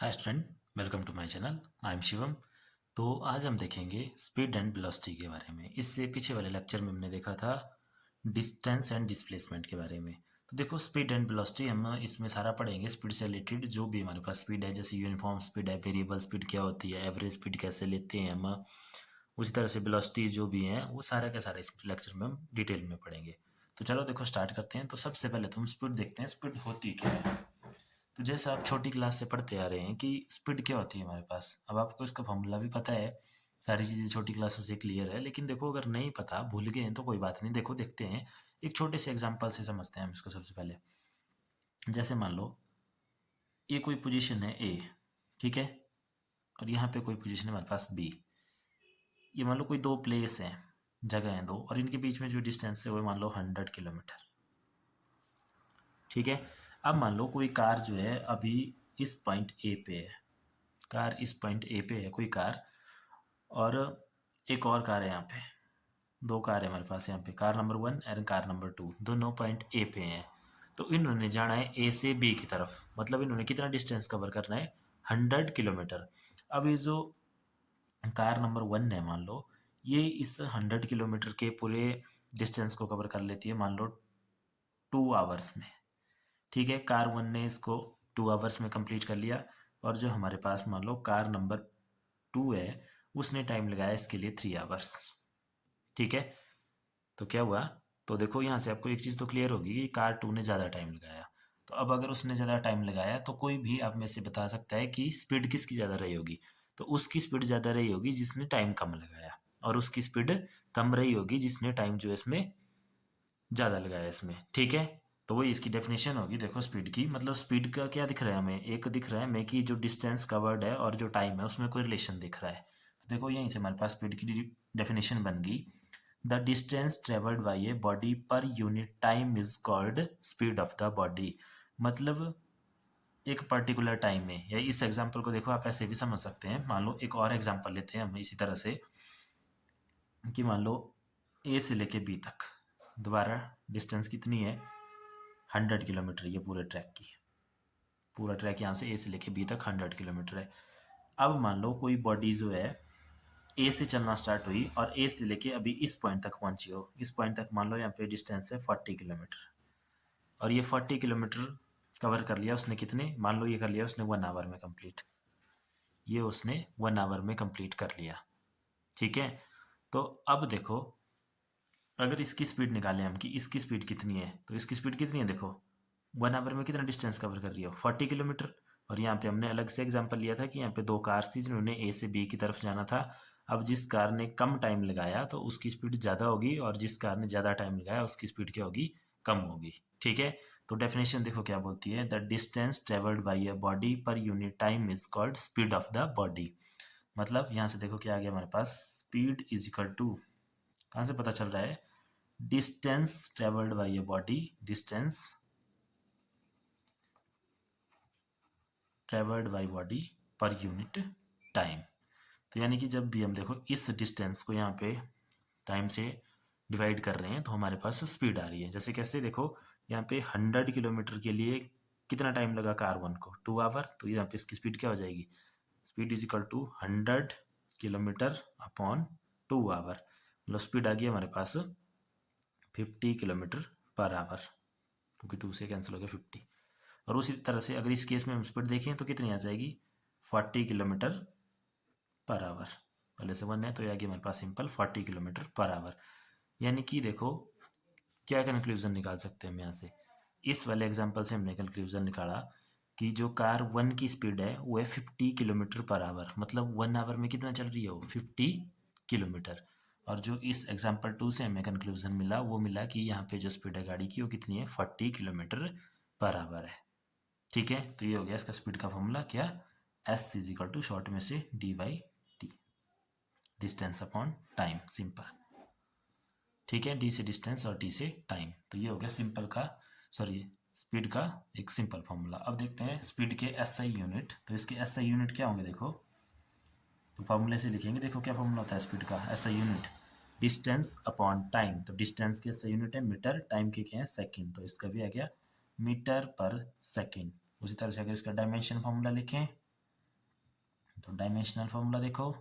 Hi student, welcome to my channel. I am Shivam. तो आज हम देखेंगे स्पीड एंड वेलोसिटी के बारे में। इससे पीछे वाले लेक्चर में हमने देखा था डिस्टेंस एंड डिस्प्लेसमेंट के बारे में। तो देखो, स्पीड एंड वेलोसिटी हम इसमें सारा पढ़ेंगे। स्पीड से रिलेटेड जो भी हमारे पास स्पीड है, जैसे यूनिफॉर्म स्पीड है, वेरिएबल स्पीड क्या होती है, एवरेज स्पीड कैसे लेते हैं हम, उसी तरह से वेलोसिटी जो भी है वो सारा का सारा इस लेक्चर में हम डिटेल में पढ़ेंगे। तो चलो देखो, स्टार्ट करते हैं। तो सबसे पहले तो हम स्पीड देखते हैं, स्पीड होती क्या है। तो जैसे आप छोटी क्लास से पढ़ते आ रहे हैं कि स्पीड क्या होती है हमारे पास, अब आपको इसका फॉर्मूला भी पता है, सारी चीज़ें छोटी क्लासों से क्लियर है। लेकिन देखो, अगर नहीं पता, भूल गए हैं तो कोई बात नहीं। देखो, देखते हैं, एक छोटे से एग्जांपल से समझते हैं हम इसको। सबसे पहले जैसे मान लो ये कोई पोजीशन है ए, ठीक है, और यहाँ पे कोई पोजीशन है हमारे पास बी। ये मान लो कोई दो प्लेस हैं, जगह हैं दो, और इनके बीच में जो डिस्टेंस है वो मान लो 100 किलोमीटर, ठीक है। अब मान लो कोई कार जो है अभी इस पॉइंट ए पे है, कार इस पॉइंट ए पे है कोई कार, और एक और कार है यहाँ पे। दो कार है हमारे पास यहाँ पे, कार नंबर 1 और कार नंबर 2, दोनों पॉइंट ए पे हैं। तो इन्होंने जाना है ए से बी की तरफ, मतलब इन्होंने कितना डिस्टेंस कवर करना है, 100 किलोमीटर। अब ये जो कार नंबर 1 है, मान लो ये इस 100 किलोमीटर के पूरे डिस्टेंस को कवर कर लेती है, मान लो 2 आवर्स में, ठीक है। कार 1 ने इसको 2 आवर्स में कंप्लीट कर लिया, और जो हमारे पास मान लो कार नंबर 2 है, उसने टाइम लगाया इसके लिए 3 आवर्स, ठीक है। तो क्या हुआ, तो देखो यहाँ से आपको एक चीज़ तो क्लियर होगी कि कार 2 ने ज़्यादा टाइम लगाया। तो अब अगर उसने ज़्यादा टाइम लगाया तो कोई भी आप में से बता सकता है कि स्पीड किसकी ज़्यादा रही होगी। तो उसकी स्पीड ज़्यादा रही होगी जिसने टाइम कम लगाया, और उसकी स्पीड कम रही होगी जिसने टाइम जो है इसमें ज़्यादा लगाया इसमें, ठीक है। तो वही इसकी डेफिनेशन होगी। देखो, स्पीड की मतलब स्पीड का क्या दिख रहा है हमें, एक दिख रहा है हमें कि जो डिस्टेंस कवर्ड है और जो टाइम है उसमें कोई रिलेशन दिख रहा है। तो देखो, यहीं से हमारे पास स्पीड की डेफिनेशन बन गई। The distance travelled by A body per unit time is called speed of the body. मतलब एक पर्टिकुलर टाइम में, या इस एग्जांपल को देखो आप ऐसे भी समझ सकते हैं। मान लो एक और एग्जांपल लेते हैं हम इसी तरह से, कि मान लो ए से लेके बी तक दोबारा डिस्टेंस कितनी है, 100 किलोमीटर। ये पूरे ट्रैक की, पूरा ट्रैक यहाँ से ए से लेके बी तक 100 किलोमीटर है। अब मान लो कोई बॉडी जो है ए से चलना स्टार्ट हुई और ए से लेके अभी इस पॉइंट तक पहुंची हो। इस पॉइंट तक मान लो यहाँ पे डिस्टेंस है 40 किलोमीटर, और ये 40 किलोमीटर कवर कर लिया उसने कितने, मान लो ये कर लिया उसने 1 आवर में कंप्लीट। ये उसने 1 आवर में कंप्लीट कर लिया, ठीक है। तो अब देखो, अगर इसकी स्पीड निकालें हम कि इसकी स्पीड कितनी है, तो इसकी स्पीड कितनी है, देखो 1 आवर में कितना डिस्टेंस कवर कर रही हो, 40 किलोमीटर। और यहाँ पे हमने अलग से एग्जांपल लिया था कि यहाँ पे दो कार्स थी जिन्होंने ए से बी की तरफ जाना था। अब जिस कार ने कम टाइम लगाया तो उसकी स्पीड ज़्यादा होगी, और जिस कार ने ज़्यादा टाइम लगाया उसकी स्पीड क्या होगी, कम होगी, ठीक है। तो डेफिनेशन देखो क्या बोलती है, the distance travelled by a body per unit time is called speed of the body. मतलब यहाँ से देखो क्या आ गया हमारे पास, स्पीड इज इक्वल टू, कहाँ से पता चल रहा है, distance travelled by a body, distance travelled by body per unit time. तो यानी कि जब भी हम देखो इस डिस्टेंस को यहाँ पे टाइम से डिवाइड कर रहे हैं तो हमारे पास स्पीड आ रही है। जैसे कैसे, देखो यहाँ पे 100 किलोमीटर के लिए कितना टाइम लगा कार 1 को, 2 आवर। तो यहाँ पे इसकी स्पीड क्या हो जाएगी, speed is equal to 100 kilometre upon 2 hour. मतलब स्पीड आ गई हमारे पास 50 किलोमीटर पर आवर, क्योंकि 2 से कैंसिल हो गया 50। और उसी तरह से अगर इस केस में हम स्पीड देखें तो कितनी आ जाएगी, 40 किलोमीटर पर आवर। पहले से 1 है तो ये आ गया हमारे पास सिंपल 40 किलोमीटर पर आवर। यानी कि देखो क्या कंक्लूजन निकाल सकते हैं हम यहाँ से, इस वाले एग्जांपल से हमने कंक्लूजन निकाला कि जो कार 1 की स्पीड है वो है 50 किलोमीटर पर आवर। मतलब 1 आवर में कितना चल रही है वो, 50 किलोमीटर। और जो इस एग्जांपल 2 से हमें कंक्लूजन मिला वो मिला कि यहाँ पे जो स्पीड है गाड़ी की वो कितनी है, 40 किलोमीटर पर आवर है, ठीक है। तो ये हो गया इसका स्पीड का फॉर्मूला, क्या, S is equal to short में से D by T, distance upon time, simple, ठीक है। डी से डिस्टेंस और टी से टाइम। तो ये हो गया सिंपल का, सॉरी, स्पीड का एक सिंपल फॉर्मूला। अब देखते हैं स्पीड के एसआई यूनिट। तो इसके एसआई यूनिट क्या होंगे, देखो तो फॉर्मूले से लिखेंगे। देखो क्या फॉर्मूला होता है स्पीड का, SI unit distance upon time. तो डिस्टेंस के एसआई यूनिट है मीटर, टाइम के क्या है सेकंड, तो इसका भी आ गया मीटर पर सेकंड। उसी तरह से अगर इसका डायमेंशन फॉर्मूला लिखें तो डायमेंशनल फॉर्मूला देखो,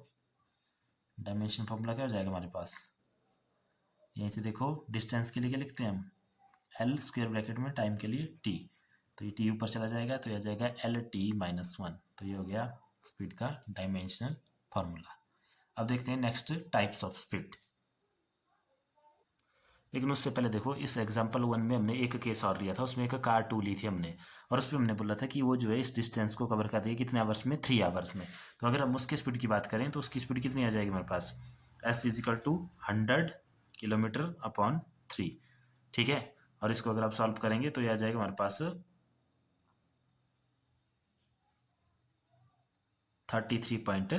डायमेंशनल फॉर्मूला क्या हो जाएगा हमारे पास, यहीं से देखो डिस्टेंस के लिए क्या लिखते हैं हम, एल स्क्वायर ब्रैकेट में टाइम के लिए टी, तो ये टी ऊपर चला जाएगा तो यह आ जाएगा एल टी माइनस वन, तो ये हो गया स्पीड का डायमेंशनल फार्मूला। अब देखते हैं नेक्स्ट टाइप्स ऑफ स्पीड। लेकिन उससे पहले देखो इस एग्जाम्पल वन में हमने एक केस और लिया था, उसमें एक कार टू ली थी हमने, और उस पर हमने बोला था कि वो जो है इस डिस्टेंस को कवर कर रही है कितने आवर्स में, 3 आवर्स में। तो अगर हम उसकी स्पीड की बात करें तो उसकी स्पीड कितनी आ जाएगी हमारे पास, एस इजिकल टू 100 किलोमीटर/3, ठीक है। और इसको अगर आप सॉल्व करेंगे तो ये आ जाएगा हमारे पास 33 पॉइंट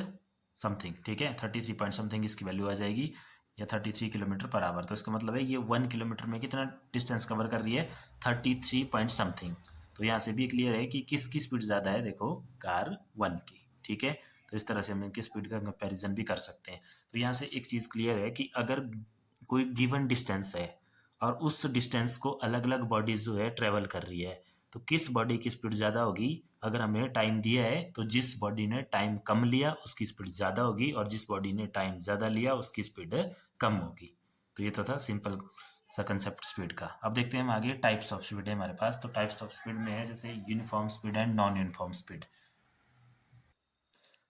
समथिंग, ठीक है, 33 पॉइंट समथिंग इसकी वैल्यू आ जाएगी, या 33 किलोमीटर/आवर। तो इसका मतलब है ये 1 किलोमीटर में कितना डिस्टेंस कवर कर रही है, 33 पॉइंट समथिंग। तो यहाँ से भी क्लियर है कि किसकी स्पीड ज़्यादा है, देखो कार वन की, ठीक है। तो इस तरह से हम इनकी स्पीड का कंपैरिजन भी कर सकते हैं। तो यहाँ से एक चीज़ क्लियर है कि अगर कोई गिवन डिस्टेंस है और उस डिस्टेंस को अलग अलग बॉडीज जो है ट्रेवल कर रही है, तो किस बॉडी की स्पीड ज़्यादा होगी, अगर हमें टाइम दिया है तो जिस बॉडी ने टाइम कम लिया उसकी स्पीड ज़्यादा होगी, और जिस बॉडी ने टाइम ज़्यादा लिया उसकी स्पीड कम होगी। तो ये तो था सिंपल सा कंसेप्ट स्पीड का। अब देखते हैं हम आगे टाइप्स ऑफ स्पीड है हमारे पास। तो टाइप्स ऑफ स्पीड में है जैसे uniform speed and non uniform speed.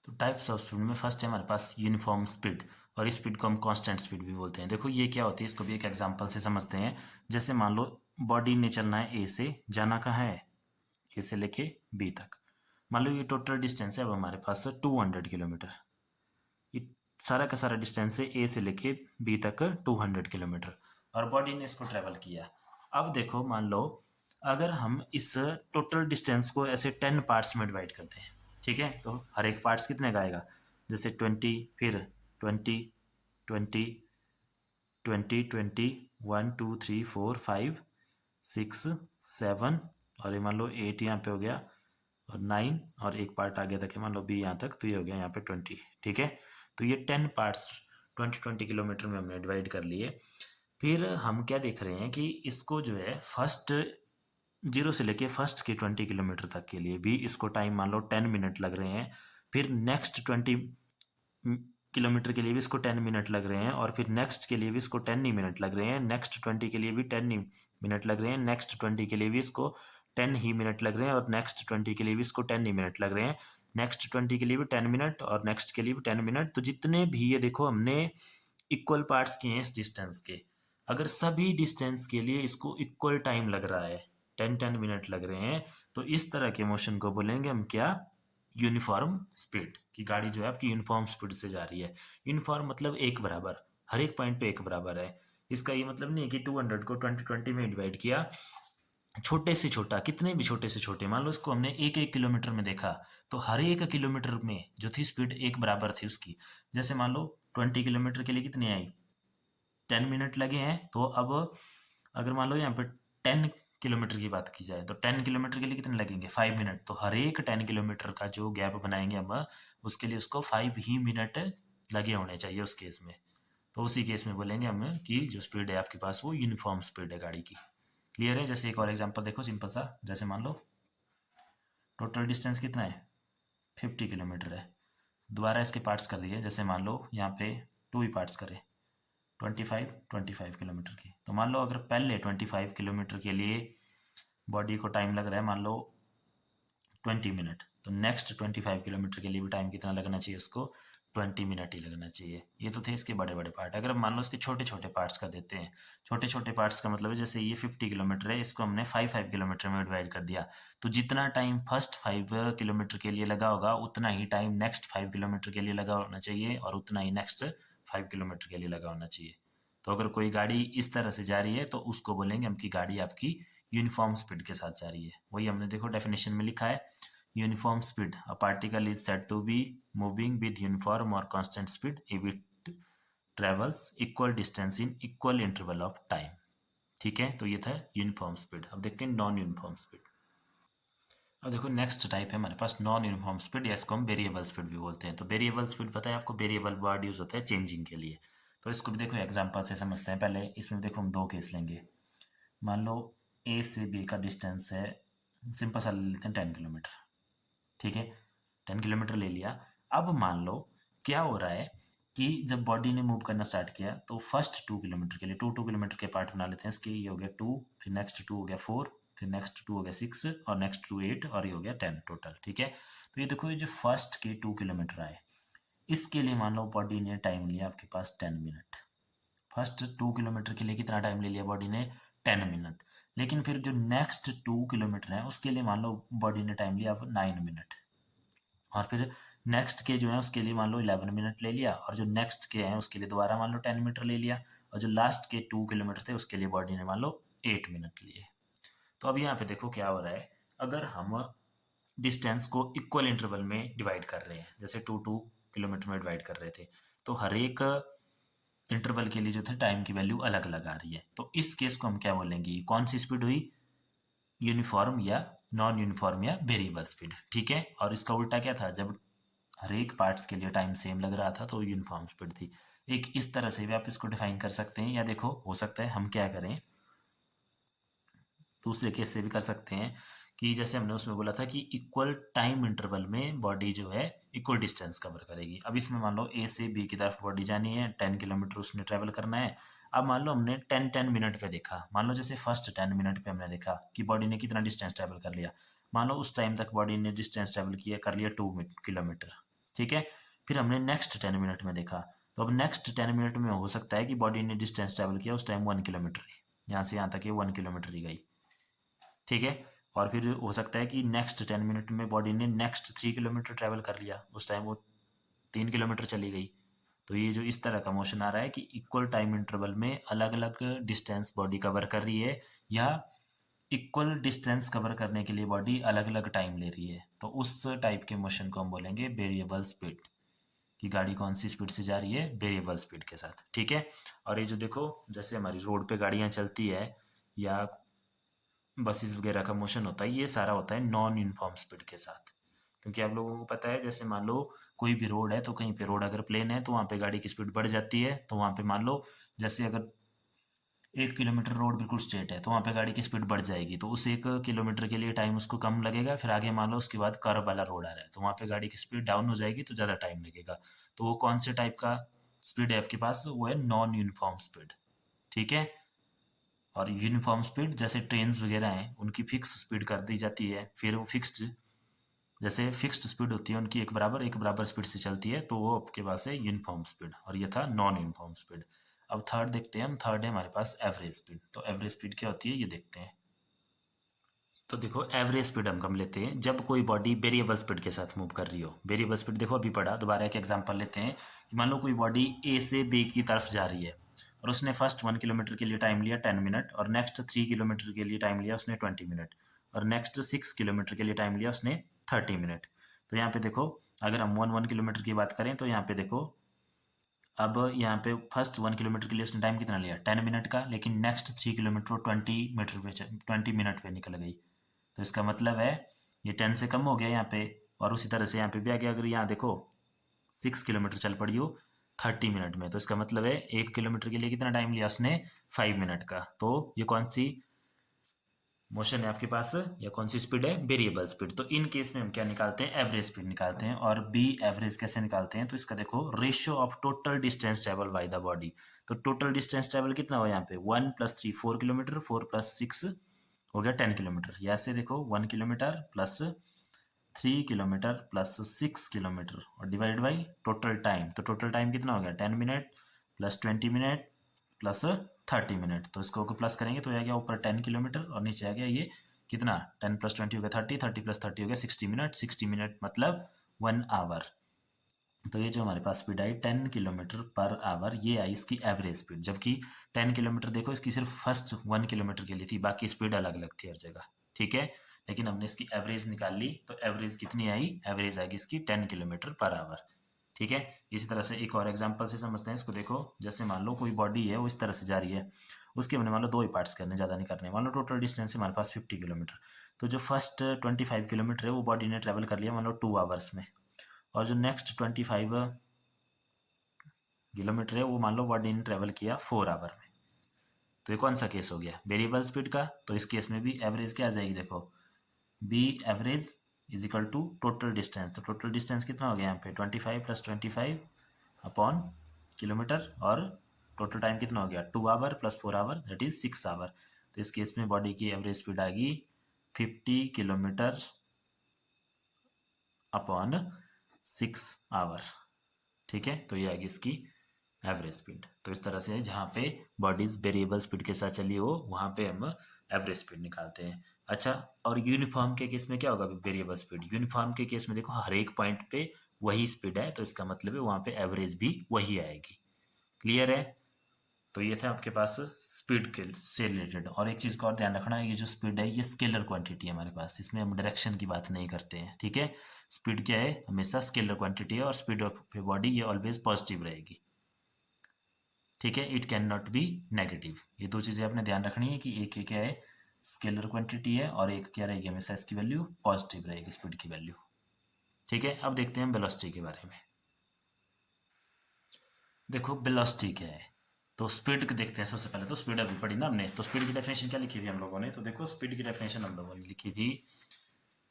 तो टाइप्स ऑफ स्पीड में फर्स्ट है हमारे पास यूनिफॉर्म स्पीड, और इस स्पीड को हम कांस्टेंट स्पीड भी बोलते हैं। देखो ये क्या होती है, इसको भी एक एग्जांपल से समझते हैं। जैसे मान लो बॉडी ने चलना है ए से, जाना कहाँ है, ए से लेके बी तक। मान लो ये टोटल डिस्टेंस है अब हमारे पास 200 किलोमीटर, ये सारा का सारा डिस्टेंस है ए से लेके बी तक 200 किलोमीटर, और बॉडी ने इसको ट्रेवल किया। अब देखो मान लो अगर हम इस टोटल डिस्टेंस को ऐसे 10 पार्ट्स में डिवाइड करते हैं, ठीक है, तो हर एक पार्ट्स कितने का आएगा, जैसे 20, फिर 20, 20, 20, 20, 1 2 3 4 5 6 7, और ये मान लो 8 यहाँ पे हो गया, और 9, और एक पार्ट आ गया था कि मान लो बी यहाँ तक, तो ये हो गया यहाँ पे 20, ठीक है। तो ये 10 पार्ट्स 20 20 किलोमीटर में हमने डिवाइड कर लिए। फिर हम क्या देख रहे हैं कि इसको जो है फर्स्ट 0 से लेके फर्स्ट के 20 किलोमीटर तक के लिए भी इसको टाइम मान लो 10 मिनट लग रहे हैं, फिर नेक्स्ट 20 किलोमीटर के लिए भी इसको 10 मिनट लग रहे हैं, और फिर नेक्स्ट के लिए भी इसको 10 ही मिनट लग रहे हैं, नेक्स्ट 20 के लिए भी 10 मिनट लग रहे हैं, नेक्स्ट 20 के लिए भी इसको 10 ही मिनट लग रहे हैं, और नेक्स्ट 20 के लिए भी इसको 10 ही मिनट लग रहे हैं, नेक्स्ट 20 के लिए भी 10 मिनट, और नेक्स्ट के लिए भी 10 मिनट। तो जितने भी ये देखो हमने इक्वल पार्ट्स किए हैं इस डिस्टेंस के, अगर सभी डिस्टेंस के लिए इसको इक्वल टाइम लग रहा है, 10 10 मिनट लग रहे हैं, तो इस तरह के मोशन को बोलेंगे हम क्या, यूनिफॉर्म स्पीड, की गाड़ी जो है आपकी यूनिफॉर्म स्पीड से जा रही है। यूनिफॉर्म मतलब एक बराबर, हर एक पॉइंट पे एक बराबर है। इसका ये मतलब नहीं है कि 200 को 20 20 में डिवाइड किया, छोटे से छोटा, कितने भी छोटे से छोटे, मान लो इसको हमने 1 1 किलोमीटर में देखा, तो हर एक किलोमीटर में जो थी स्पीड एक बराबर थी उसकी। जैसे मान लो 20 किलोमीटर के लिए कितनी आई, 10 मिनट लगे हैं, तो अब अगर मान लो यहाँ पे 10 किलोमीटर की बात की जाए तो 10 किलोमीटर के लिए कितने लगेंगे, 5 मिनट। तो हर एक 10 किलोमीटर का जो गैप बनाएंगे हम, उसके लिए उसको 5 ही मिनट लगे होने चाहिए उस केस में। तो उसी केस में बोलेंगे हम कि जो स्पीड है आपके पास वो यूनिफॉर्म स्पीड है गाड़ी की। क्लियर है। जैसे एक और एग्जांपल देखो सिंपल सा, जैसे मान लो टोटल डिस्टेंस कितना है, 50 किलोमीटर है, दोबारा इसके पार्ट्स कर दिए, जैसे मान लो यहाँ पे 2 ही पार्ट्स करें, 25 की। तो मान लो अगर पहले 25 किलोमीटर के लिए बॉडी को टाइम लग रहा है मान लो 20 मिनट, तो नेक्स्ट 25 किलोमीटर के लिए भी टाइम कितना लगना चाहिए उसको, 20 मिनट ही लगना चाहिए। ये तो थे इसके बड़े बड़े पार्ट। अगर मान लो इसके छोटे छोटे पार्ट्स कर देते हैं, छोटे छोटे पार्ट्स का मतलब है जैसे ये 50 किलोमीटर है, इसको हमने 5 5 किलोमीटर में डिवाइड कर दिया, तो जितना टाइम फर्स्ट 5 किलोमीटर के लिए लगा होगा उतना ही टाइम नेक्स्ट 5 किलोमीटर के लिए लगा होना चाहिए, और उतना ही नेक्स्ट 5 किलोमीटर के लिए लगा होना चाहिए। तो अगर कोई गाड़ी इस तरह से जा रही है तो उसको बोलेंगे हम कि गाड़ी आपकी यूनिफॉर्म स्पीड के साथ जा रही है। वही हमने देखो डेफिनेशन में लिखा है, uniform speed, a particle is said to be moving with uniform और constant speed if it travels equal distance in equal interval of time. ठीक है, तो ये था यूनिफॉर्म स्पीड। अब देखते हैं नॉन यूनिफॉर्म स्पीड। अब देखो नेक्स्ट टाइप है हमारे पास नॉन यूनिफॉर्म स्पीड, या इसको हम वेरिएबल स्पीड भी बोलते हैं। तो वेरिएबल स्पीड पता है आपको, वेरिएबल वर्ड यूज होता है चेंजिंग के लिए। तो इसको भी देखो एग्जांपल से समझते हैं। पहले इसमें देखो हम दो केस लेंगे। मान लो ए से बी का डिस्टेंस है, सिंपल सा ले लेते हैं 10 किलोमीटर, ठीक है, 10 किलोमीटर ले लिया। अब मान लो क्या हो रहा है कि जब बॉडी ने मूव करना स्टार्ट किया तो फर्स्ट 2 किलोमीटर के लिए 2 किलोमीटर के पार्ट बना लेते हैं इसके। ये हो गया 2, फिर नेक्स्ट 2 हो गया 4, फिर नेक्स्ट 2 हो गया 6 और नेक्स्ट 2 8 और ये हो गया 10 टोटल। ठीक है, तो ये देखो ये जो फर्स्ट के 2 किलोमीटर आए इसके लिए मान लो बॉडी ने टाइम लिया आपके पास 10 मिनट। फर्स्ट 2 किलोमीटर के लिए कितना टाइम ले लिया बॉडी ने? 10 मिनट। लेकिन फिर जो नेक्स्ट 2 किलोमीटर है उसके लिए मान लो बॉडी ने टाइम लिया अब 9 मिनट। और फिर नेक्स्ट के जो है उसके लिए मान लो 11 मिनट ले लिया, और जो नेक्स्ट के हैं उसके लिए दोबारा मान लो 10 मीटर ले लिया, और जो लास्ट के 2 किलोमीटर थे उसके लिए बॉडी ने मान लो 8 मिनट लिए। तो अब यहाँ पे देखो क्या हो रहा है, अगर हम डिस्टेंस को इक्वल इंटरवल में डिवाइड कर रहे हैं, जैसे 2 2 किलोमीटर में डिवाइड कर रहे थे, तो हर एक इंटरवल के लिए जो थे टाइम की वैल्यू अलग अलग आ रही है। तो इस केस को हम क्या बोलेंगे, कौन सी स्पीड हुई? यूनिफॉर्म या नॉन यूनिफॉर्म या वेरिएबल स्पीड। ठीक है, और इसका उल्टा क्या था, जब हर एक पार्ट्स के लिए टाइम सेम लग रहा था तो यूनिफॉर्म स्पीड थी। एक इस तरह से भी आप इसको डिफाइन कर सकते हैं, या देखो हो सकता है हम क्या करें, दूसरे केस से भी कर सकते हैं कि जैसे हमने उसमें बोला था कि इक्वल टाइम इंटरवल में बॉडी जो है इक्वल डिस्टेंस कवर करेगी। अब इसमें मान लो ए से बी की तरफ बॉडी जानी है, 10 किलोमीटर उसने ट्रेवल करना है। अब मान लो हमने 10 10 मिनट पे देखा, मान लो जैसे फर्स्ट 10 मिनट पे हमने देखा कि बॉडी ने कितना डिस्टेंस ट्रेवल कर लिया। मान लो उस टाइम तक बॉडी ने डिस्टेंस ट्रेवल किया कर लिया 2 किलोमीटर। ठीक है, फिर हमने नेक्स्ट 10 मिनट में देखा, तो अब नेक्स्ट 10 मिनट में हो सकता है कि बॉडी ने डिस्टेंस ट्रेवल किया उस टाइम 1 किलोमीटर ही, यहाँ से यहाँ तक ये 1 किलोमीटर ही गई। ठीक है, और फिर हो सकता है कि नेक्स्ट 10 मिनट में बॉडी ने नेक्स्ट 3 किलोमीटर ट्रेवल कर लिया, उस टाइम वो 3 किलोमीटर चली गई। तो ये जो इस तरह का मोशन आ रहा है कि इक्वल टाइम इंटरवल में अलग अलग डिस्टेंस बॉडी कवर कर रही है, या इक्वल डिस्टेंस कवर करने के लिए बॉडी अलग अलग टाइम ले रही है, तो उस टाइप के मोशन को हम बोलेंगे वेरिएबल स्पीड, कि गाड़ी कौन सी स्पीड से जा रही है, वेरिएबल स्पीड के साथ। ठीक है, और ये जो देखो जैसे हमारी रोड पे गाड़ियाँ चलती है या बसेस वगैरह का मोशन होता है, ये सारा होता है नॉन यूनिफॉर्म स्पीड के साथ। क्योंकि आप लोगों को पता है, जैसे मान लो कोई भी रोड है तो कहीं पे रोड अगर प्लेन है तो वहाँ पे गाड़ी की स्पीड बढ़ जाती है, तो वहाँ पे मान लो जैसे अगर 1 किलोमीटर रोड बिल्कुल स्ट्रेट है तो वहाँ पे गाड़ी की स्पीड बढ़ जाएगी, तो उस 1 किलोमीटर के लिए टाइम उसको कम लगेगा। फिर आगे मान लो उसके बाद कर्व वाला रोड आ रहा है तो वहाँ पे गाड़ी की स्पीड डाउन हो जाएगी तो ज़्यादा टाइम लगेगा। तो वो कौन से टाइप का स्पीड है आपके पास? वो है नॉन यूनिफॉर्म स्पीड। ठीक है, और यूनिफॉर्म स्पीड जैसे ट्रेन्स वगैरह हैं उनकी फिक्स स्पीड कर दी जाती है, फिर वो फिक्स्ड, जैसे फिक्स्ड स्पीड होती है उनकी एक बराबर स्पीड से चलती है, तो वो आपके पास है यूनिफॉर्म स्पीड, और ये था नॉन यूनिफॉर्म स्पीड। अब थर्ड देखते हैं हम, थर्ड है हमारे पास एवरेज स्पीड। तो एवरेज स्पीड क्या होती है ये देखते हैं। तो देखो एवरेज स्पीड हम कम लेते हैं जब कोई बॉडी वेरिएबल स्पीड के साथ मूव कर रही हो। वेरिएबल स्पीड देखो अभी पढ़ा, दोबारा एक एग्जांपल लेते हैं कि मान लो कोई बॉडी ए से बी की तरफ जा रही है, और उसने फर्स्ट 1 किलोमीटर के लिए टाइम लिया 10 मिनट, और नेक्स्ट 3 किलोमीटर के लिए टाइम लिया उसने 20 मिनट, और नेक्स्ट 6 किलोमीटर के लिए टाइम लिया उसने 30 मिनट। तो यहाँ पे देखो अगर हम 1 1 किलोमीटर की बात करें तो यहाँ पे देखो, अब यहाँ पे फर्स्ट 1 किलोमीटर के लिए उसने टाइम कितना लिया 10 मिनट का, लेकिन नेक्स्ट 3 किलोमीटर वो 20 मीटर पे 20 मिनट पे निकल गई। तो इसका मतलब है ये 10 से कम हो गया यहाँ पे, और उसी तरह से यहाँ पे भी आ गया। अगर यहाँ देखो 6 किलोमीटर चल पड़ी हो 30 मिनट में, तो इसका मतलब है 1 किलोमीटर के लिए कितना टाइम लिया उसने 5 मिनट का। तो ये कौन सी मोशन है आपके पास, या कौन सी स्पीड है, वेरिएबल स्पीड। तो इन केस में हम क्या निकालते हैं, एवरेज स्पीड निकालते हैं। और बी एवरेज कैसे निकालते हैं, तो इसका देखो ratio of total distance travel by the body. तो टोटल डिस्टेंस ट्रेवल कितना हुआ यहाँ पे 1 + 3 4 किलोमीटर, 4 + 6 हो गया 10 किलोमीटर। या ऐसे देखो 1 kilometre plus 3 kilometre plus 6 kilometre और डिवाइड बाई टोटल टाइम। तो टोटल टाइम कितना हो गया 10 minute plus 20 minute plus 30 minute. तो इसको प्लस करेंगे तो आ गया ऊपर 10 किलोमीटर और नीचे आ गया ये कितना 10 + 20 हो गया 30, 30 + 30 हो गया 60 मिनट, 60 मिनट मतलब 1 आवर। तो ये जो हमारे पास स्पीड आई 10 किलोमीटर पर आवर, ये आई इसकी एवरेज स्पीड। जबकि 10 किलोमीटर देखो इसकी सिर्फ फर्स्ट 1 किलोमीटर के लिए थी, बाकी स्पीड अलग अलग थी हर जगह। ठीक है, लेकिन हमने इसकी एवरेज निकाल ली, तो एवरेज कितनी आई, एवरेज आएगी इसकी 10 किलोमीटर पर आवर। ठीक है, इसी तरह से एक और एग्जांपल से समझते हैं इसको। देखो जैसे मान लो कोई बॉडी है वो इस तरह से जा रही है, उसके हमने मान लो दो ही पार्ट्स करने, ज़्यादा नहीं करने। मान लो टोटल डिस्टेंस है हमारे पास 50 किलोमीटर, तो जो फर्स्ट 25 किलोमीटर है वो बॉडी ने ट्रेवल कर लिया मान लो 2 आवर्स में, और जो नेक्स्ट 25 किलोमीटर है वो मान लो बॉडी ने ट्रेवल किया 4 आवर में। तो ये कौन सा केस हो गया, वेरिएबल स्पीड का। तो इस केस में भी एवरेज क्या आ जाएगी, देखो B average is equal to total distance. तो टोटल डिस्टेंस कितना हो गया यहाँ पे 25 + 25 अपॉन किलोमीटर, और टोटल टाइम कितना हो गया 2 hour + 4 hour that is 6 hour. तो इस केस में बॉडी की एवरेज स्पीड आ गई 50 किलोमीटर अपॉन 6 आवर। ठीक है, तो ये आ गई इसकी एवरेज स्पीड। तो इस तरह से जहाँ पे बॉडीज वेरिएबल स्पीड के साथ चली हो वहाँ पे हम एवरेज स्पीड निकालते हैं। अच्छा, और यूनिफॉर्म के केस में क्या होगा वेरिएबल स्पीड? यूनिफॉर्म के केस में देखो हर एक पॉइंट पे वही स्पीड है, तो इसका मतलब है वहाँ पे एवरेज भी वही आएगी। क्लियर है? तो ये था आपके पास स्पीड के से रिलेटेड। और एक चीज़ का और ध्यान रखना है, ये जो स्पीड है ये स्केलर क्वांटिटी है हमारे पास, इसमें हम डायरेक्शन की बात नहीं करते हैं। ठीक है, स्पीड क्या है? हमेशा स्केलर क्वांटिटी है, और स्पीड ऑफ बॉडी ये ऑलवेज पॉजिटिव रहेगी। ठीक है, it can not be negative. ये दो चीज़ें आपने ध्यान रखनी है कि एक क्या है स्केलर क्वांटिटी है, और एक क्या रहेगी हमेशा इसकी वैल्यू पॉजिटिव रहेगी, स्पीड की वैल्यू। ठीक है, अब देखते हैं वेलोसिटी के बारे में। देखो वेलोसिटी क्या है, तो स्पीड को देखते हैं। सबसे पहले तो स्पीड अभी पढ़ी ना हमने, तो स्पीड की डेफिनेशन क्या लिखी थी हम लोगों ने? तो देखो स्पीड की डेफिनेशन हम लोगों ने लिखी थी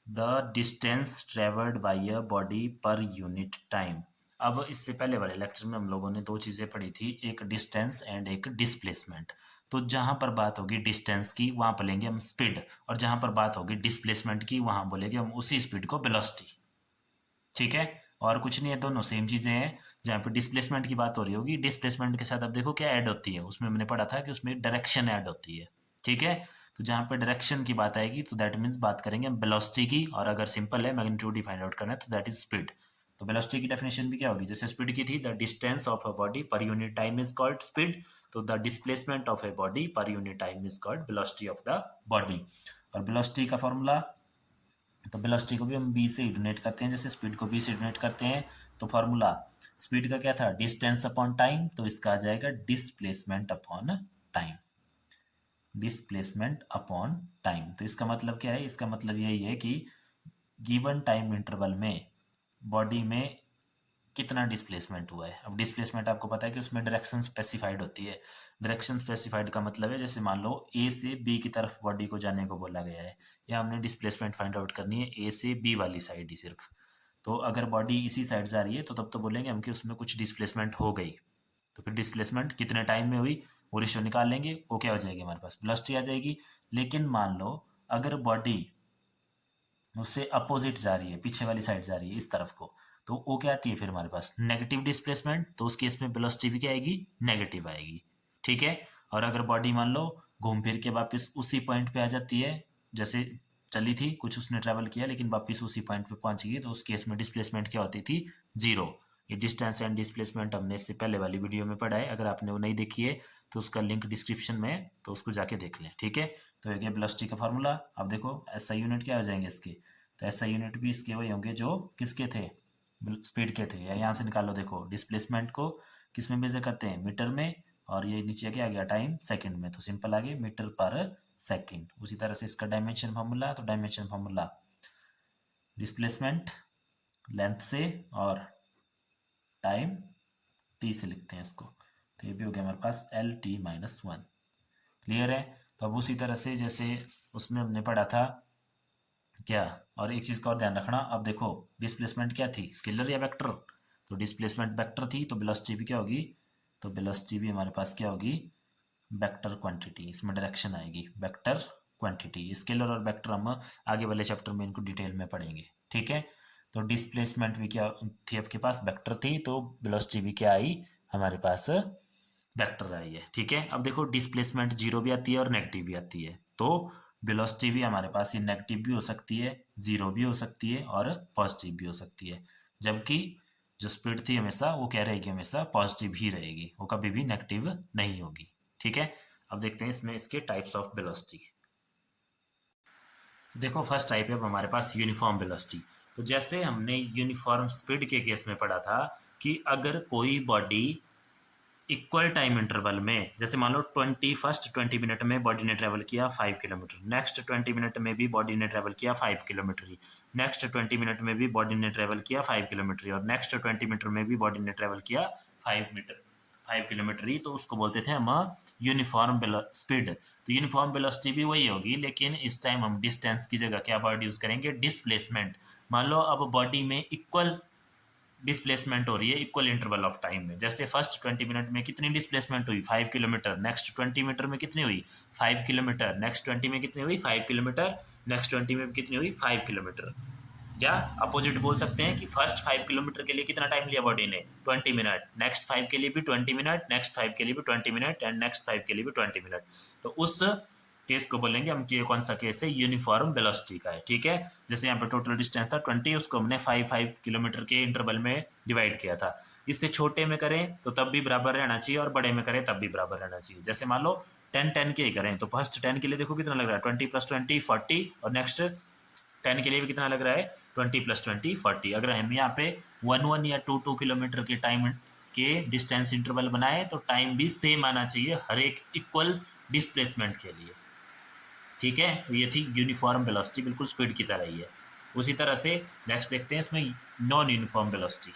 the distance travelled by a body per unit time. अब इससे पहले वाले लेक्चर में हम लोगों ने दो चीज़ें पढ़ी थी, एक डिस्टेंस एंड एक डिस्प्लेसमेंट। तो जहाँ पर बात होगी डिस्टेंस की वहाँ पर लेंगे हम स्पीड, और जहाँ पर बात होगी डिस्प्लेसमेंट की वहाँ बोलेंगे हम उसी स्पीड को वेलोसिटी। ठीक है, और कुछ नहीं है, दोनों सेम चीज़ें हैं। जहाँ पे डिस्प्लेसमेंट की बात हो रही होगी, डिस्प्लेसमेंट के साथ अब देखो क्या ऐड होती है, उसमें हमने पढ़ा था कि उसमें डायरेक्शन ऐड होती है। ठीक है, तो जहाँ पे डायरेक्शन की बात आएगी तो दैट मीन्स बात करेंगे हम वेलोसिटी की, और अगर सिंपल है मैग्नीट्यूड ही फाइंड आउट करना है तो दैट इज स्पीड। तो वेलोसिटी की डेफिनेशन भी क्या होगी? जैसे स्पीड की थी the distance of a body per unit time is called speed, तो the displacement of a body per unit time is called velocity of the body. और वेलोसिटी का फॉर्मूला, तो वेलोसिटी को भी हम बी से डोनेट करते हैं, जैसे स्पीड को बी से डोनेट करते हैं। तो फॉर्मूला स्पीड का क्या था? डिस्टेंस अपॉन टाइम, तो इसका आ जाएगा displacement upon time. Displacement upon time, तो इसका मतलब क्या है? इसका मतलब यही है कि गिवन टाइम इंटरवल में बॉडी में कितना डिस्प्लेसमेंट हुआ है। अब डिस्प्लेसमेंट आपको पता है कि उसमें डायरेक्शन स्पेसिफाइड होती है। डायरेक्शन स्पेसिफाइड का मतलब है जैसे मान लो ए से बी की तरफ बॉडी को जाने को बोला गया है, या हमने डिस्प्लेसमेंट फाइंड आउट करनी है ए से बी वाली साइड ही सिर्फ। तो अगर बॉडी इसी साइड जा रही है तो तब तो बोलेंगे हम कि उसमें कुछ डिस्प्लेसमेंट हो गई। तो फिर डिस्प्लेसमेंट कितने टाइम में हुई वो रेशियो निकाल लेंगे, वो क्या हो जाएगी हमारे पास वेलोसिटी आ जाएगी। लेकिन मान लो अगर बॉडी उससे अपोजिट जा रही है, पीछे वाली साइड जा रही है इस तरफ को, तो वो क्या आती है फिर हमारे पास नेगेटिव डिस्प्लेसमेंट, तो उस केस में वेलोसिटी भी क्या आएगी? नेगेटिव आएगी। ठीक है, और अगर बॉडी मान लो घूम फिर के वापस उसी पॉइंट पे आ जाती है, जैसे चली थी कुछ उसने ट्रैवल किया लेकिन वापस उसी पॉइंट पे पहुंच गई, तो उस केस में डिस्प्लेसमेंट क्या होती थी? जीरो। ये डिस्टेंस एंड डिस्प्लेसमेंट हमने इससे पहले वाली वीडियो में पढ़ा है, अगर आपने वो नहीं देखी है तो उसका लिंक डिस्क्रिप्शन में है, तो उसको जाके देख लें। ठीक है, तो ये वेलोसिटी का फॉर्मूला। अब देखो एसआई यूनिट क्या हो जाएंगे इसके? तो एसआई यूनिट भी इसके वही होंगे जो किसके थे? स्पीड के थे। या यहाँ से निकालो, देखो डिस्प्लेसमेंट को किस में मेजर करते हैं? मीटर में, और ये नीचे क्या आ गया टाइम? सेकंड में, तो सिंपल आ गया मीटर पर सेकंड। उसी तरह से इसका डायमेंशन फार्मूला, तो डायमेंशन फार्मूला डिस्प्लेसमेंट लेंथ से और टाइम टी से लिखते हैं इसको, तो ये भी हो गया हमारे पास LT-1। क्लियर है? तो अब उसी तरह से जैसे उसमें हमने पढ़ा था क्या, और एक चीज़ का और ध्यान रखना, अब देखो डिस्प्लेसमेंट क्या थी? स्केलर या वेक्टर? तो डिस्प्लेसमेंट वेक्टर थी, तो वेलोसिटी भी क्या होगी? तो वेलोसिटी भी हमारे पास क्या होगी? Vector quantity. इसमें डायरेक्शन आएगी वेक्टर क्वांटिटी। स्केलर और वेक्टर हम आगे वाले चैप्टर में इनको डिटेल में पढ़ेंगे। ठीक है, तो डिस्प्लेसमेंट भी क्या थी आपके पास? वेक्टर थी, तो वेलोसिटी भी क्या आई हमारे पास? वेक्टर आई है। ठीक है, अब देखो डिस्प्लेसमेंट जीरो भी आती है और नेगेटिव भी आती है, तो वेलोसिटी भी हमारे पास ये नेगेटिव भी हो सकती है, जीरो भी हो सकती है और पॉजिटिव भी हो सकती है। जबकि जो स्पीड थी हमेशा वो क्या रहेगी? हमेशा पॉजिटिव ही रहेगी, वो कभी भी नेगेटिव नहीं होगी। ठीक है, अब देखते हैं इसमें इसके टाइप्स ऑफ वेलोसिटी। देखो फर्स्ट टाइप है हमारे पास यूनिफॉर्म वेलोसिटी। तो जैसे हमने यूनिफॉर्म स्पीड के केस में पढ़ा था कि अगर कोई बॉडी इक्वल टाइम इंटरवल में, जैसे मान लो 20 मिनट में बॉडी ने ट्रेवल किया 5 किलोमीटर, नेक्स्ट 20 मिनट में भी बॉडी ने ट्रेवल किया 5 किलोमीटर ही, नेक्स्ट 20 मिनट में भी बॉडी ने ट्रेवल किया 5 किलोमीटर, और नेक्स्ट 20 मीटर में भी बॉडी ने ट्रेवल किया 5 मीटर 5 किलोमीटर ही, तो उसको बोलते थे हम यूनिफॉर्म स्पीड। तो यूनिफॉर्म वेलोसिटी भी वही होगी, लेकिन इस टाइम हम डिस्टेंस की जगह क्या वर्ड यूज़ करेंगे, डिस्प्लेसमेंट। मान लो अब बॉडी में इक्वल डिस्प्लेसमेंट हो रही है इक्वल इंटरवल ऑफ टाइम में। जैसे फर्स्ट 20 मिनट में कितनी डिस्प्लेसमेंट हुई, 5 किलोमीटर। नेक्स्ट 20 मीटर में कितनी हुई, 5 किलोमीटर। नेक्स्ट 20 में कितनी हुई, 5 किलोमीटर। नेक्स्ट 20 में कितनी हुई, 5 किलोमीटर। या अपोजिट बोल सकते हैं कि फर्स्ट 5 किलोमीटर के लिए कितना टाइम लिया बॉडी ने, 20 मिनट। नेक्स्ट 5 के लिए भी 20 मिनट, नेक्स्ट 5 के लिए भी 20 मिनट, एंड नेक्स्ट 5 के लिए भी 20 मिनट। तो उस केस को बोलेंगे हम कि ये कौन सा केस है, यूनिफॉर्म वेलोसिटी का है। ठीक है, जैसे यहाँ पे टोटल डिस्टेंस था 20, उसको हमने 5 किलोमीटर के इंटरवल में डिवाइड किया था। इससे छोटे में करें तो तब भी बराबर रहना चाहिए, और बड़े में करें तब भी बराबर रहना चाहिए। जैसे मान लो 10 के ही करें, तो फर्स्ट 10 के लिए देखो कितना लग रहा है, 20 + 20 40, और नेक्स्ट 10 के लिए भी कितना लग रहा है, 20 + 20 40। अगर हम यहाँ पे 1 या 2 किलोमीटर के टाइम के डिस्टेंस इंटरवल बनाए, तो टाइम भी सेम आना चाहिए हर एक इक्वल डिस्प्लेसमेंट के लिए। ठीक है, तो ये थी यूनिफॉर्म वेलोसिटी, बिल्कुल स्पीड की तरह ही है। उसी तरह से नेक्स्ट देखते हैं इसमें नॉन यूनिफॉर्म वेलोसिटी।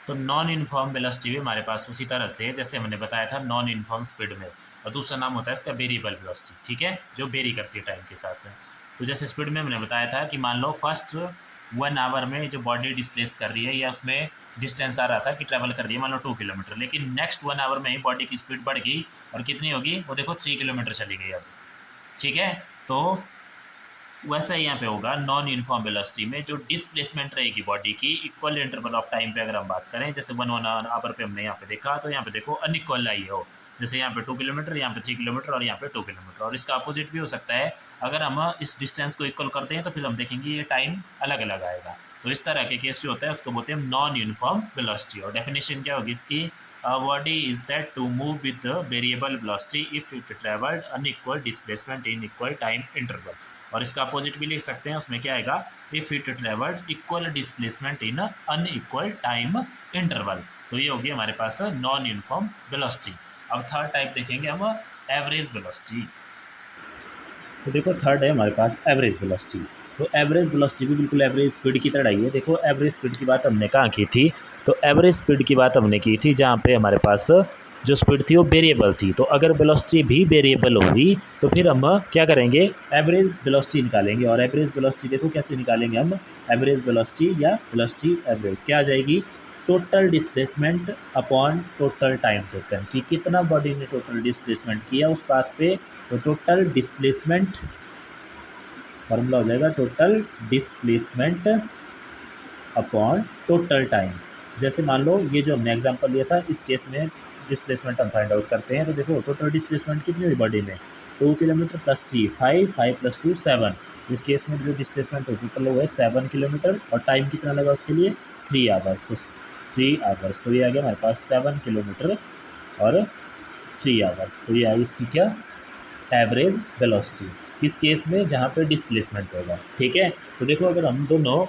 तो नॉन यूनिफॉर्म वेलोसिटी भी हमारे पास उसी तरह से जैसे हमने बताया था नॉन यूनिफॉर्म स्पीड में, और दूसरा नाम होता है इसका वेरिएबल वेलोसिटी। ठीक है, जो वेरी करती है टाइम के साथ में। तो जैसे स्पीड में हमने बताया था कि मान लो फर्स्ट 1 आवर में जो बॉडी डिस्प्लेस कर रही है, या उसमें डिस्टेंस आ रहा था कि ट्रैवल कर रही है मान लो 2 किलोमीटर, लेकिन नेक्स्ट 1 आवर में ही बॉडी की स्पीड बढ़ गई, और कितनी होगी वो देखो 3 किलोमीटर चली गई अब। ठीक है, तो वैसा ही यहाँ पे होगा नॉन यूनिफॉर्म वेलोसिटी में, जो डिस्प्लेसमेंट रहेगी बॉडी की इक्वल इंटरवल ऑफ टाइम पे अगर हम बात करें, जैसे 1 आवर पे हमने यहाँ पे देखा, तो यहाँ पे देखो अनइक्वल आई हो, जैसे यहाँ पे 2 किलोमीटर, यहाँ पे 3 किलोमीटर, और यहाँ पे 2 किलोमीटर। और इसका अपोजिट भी हो सकता है, अगर हम इस डिस्टेंस को इक्वल करते हैं तो फिर हम देखेंगे ये टाइम अलग अलग आएगा। तो इस तरह के केस जो होता है उसको बोलते हैं नॉन यूनिफॉर्म वेलोसिटी। और डेफिनेशन क्या होगी इसकी, body is said to move with variable velocity if it travelled unequal displacement in equal time interval. और इसका अपोजिट भी लिख सकते हैं, उसमें क्या आएगा, if it travelled equal displacement in unequal time interval. तो ये होगी हमारे पास नॉन यूनिफॉर्म वेलोसिटी। अब थर्ड टाइप देखेंगे हम, एवरेज वेलोसिटी। तो देखो थर्ड है हमारे पास एवरेज वेलोसिटी। तो एवरेज वेलोसिटी भी बिल्कुल एवरेज स्पीड की तरह ही है। देखो एवरेज स्पीड की बात हमने कहाँ की थी, तो एवरेज स्पीड की बात हमने की थी जहाँ पे हमारे पास जो स्पीड थी वो वेरिएबल थी। तो अगर वेलोसिटी भी वेरिएबल होगी तो फिर हम क्या करेंगे, एवरेज वेलोसिटी निकालेंगे। और एवरेज वेलोसिटी देखो कैसे निकालेंगे हम, एवरेज वेलोसिटी या वेलोसिटी एवरेज क्या आ जाएगी, total displacement upon total time taken, कि कितना बॉडी ने टोटल डिस्प्लेसमेंट किया उस बात पे। तो टोटल डिस्प्लेसमेंट फॉर्मूला हो जाएगा total displacement upon total time. जैसे मान लो ये जो हमने एग्जांपल लिया था, इस केस में डिस्प्लेसमेंट हम फाइंड आउट करते हैं। तो देखो टोटल डिस्प्लेसमेंट कितनी हुई बॉडी में, 2 किलोमीटर + 3 5, 5 + 2 7। इस केस में जो डिस्प्लेसमेंट टोटल हुआ है 7 किलोमीटर, और टाइम कितना लगा उसके लिए, 3 आवर्स। तो 3 आवर्स, तो ये आ गया हमारे पास 7 किलोमीटर और 3 आवर्स। तो ये आई इसकी क्या, एवरेज वेलोसिटी। किस केस में, जहाँ पे डिस्प्लेसमेंट होगा। ठीक है, तो देखो अगर हम दोनों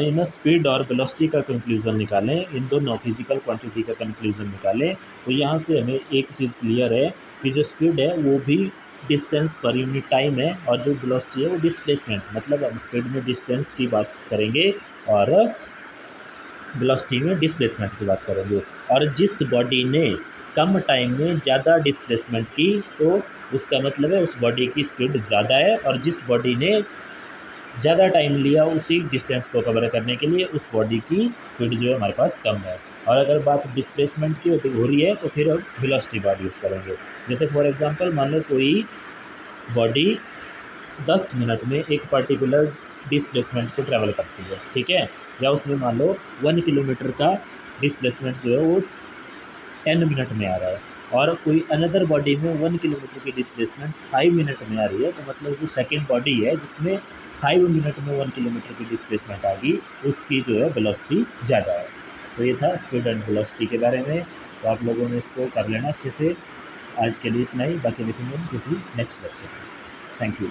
इन स्पीड और वेलोसिटी का कंक्लूजन निकालें, इन दोनों फिजिकल क्वांटिटी का कंक्लूजन निकालें, तो यहाँ से हमें एक चीज़ क्लियर है कि जो स्पीड है वो भी डिस्टेंस पर यूनिट टाइम है, और जो वेलोसिटी है वो डिस्प्लेसमेंट, मतलब हम स्पीड में डिस्टेंस की बात करेंगे और वेलोसिटी में डिस्प्लेसमेंट की बात करेंगे। और जिस बॉडी ने कम टाइम में ज़्यादा डिस्प्लेसमेंट की, तो उसका मतलब है उस बॉडी की स्पीड ज़्यादा है, और जिस बॉडी ने ज़्यादा टाइम लिया उसी डिस्टेंस को कवर करने के लिए, उस बॉडी की स्पीड जो है हमारे पास कम है। और अगर बात डिस्प्लेसमेंट की हो रही है तो फिर हम वेलोसिटी बार यूज़ करेंगे। जैसे फॉर एग्जांपल मान लो कोई बॉडी 10 मिनट में एक पर्टिकुलर डिस्प्लेसमेंट को ट्रैवल करती है, ठीक है, या उसमें मान लो 1 किलोमीटर का डिस्प्लेसमेंट जो है वो 10 मिनट में आ रहा है, और कोई अनदर बॉडी में 1 किलोमीटर की डिस्प्लेसमेंट 5 मिनट में आ रही है, तो मतलब जो सेकेंड बॉडी है जिसमें 5 मिनट में 1 किलोमीटर की डिस्प्लेसमेंट आ गई, उसकी जो है वेलोसिटी ज़्यादा है। तो ये था स्पीड एंड वेलोसिटी के बारे में। तो आप लोगों ने इसको कर लेना अच्छे से। आज के लिए इतना ही, बाकी देखेंगे हम किसी नेक्स्ट लेक्चर में। Thank you.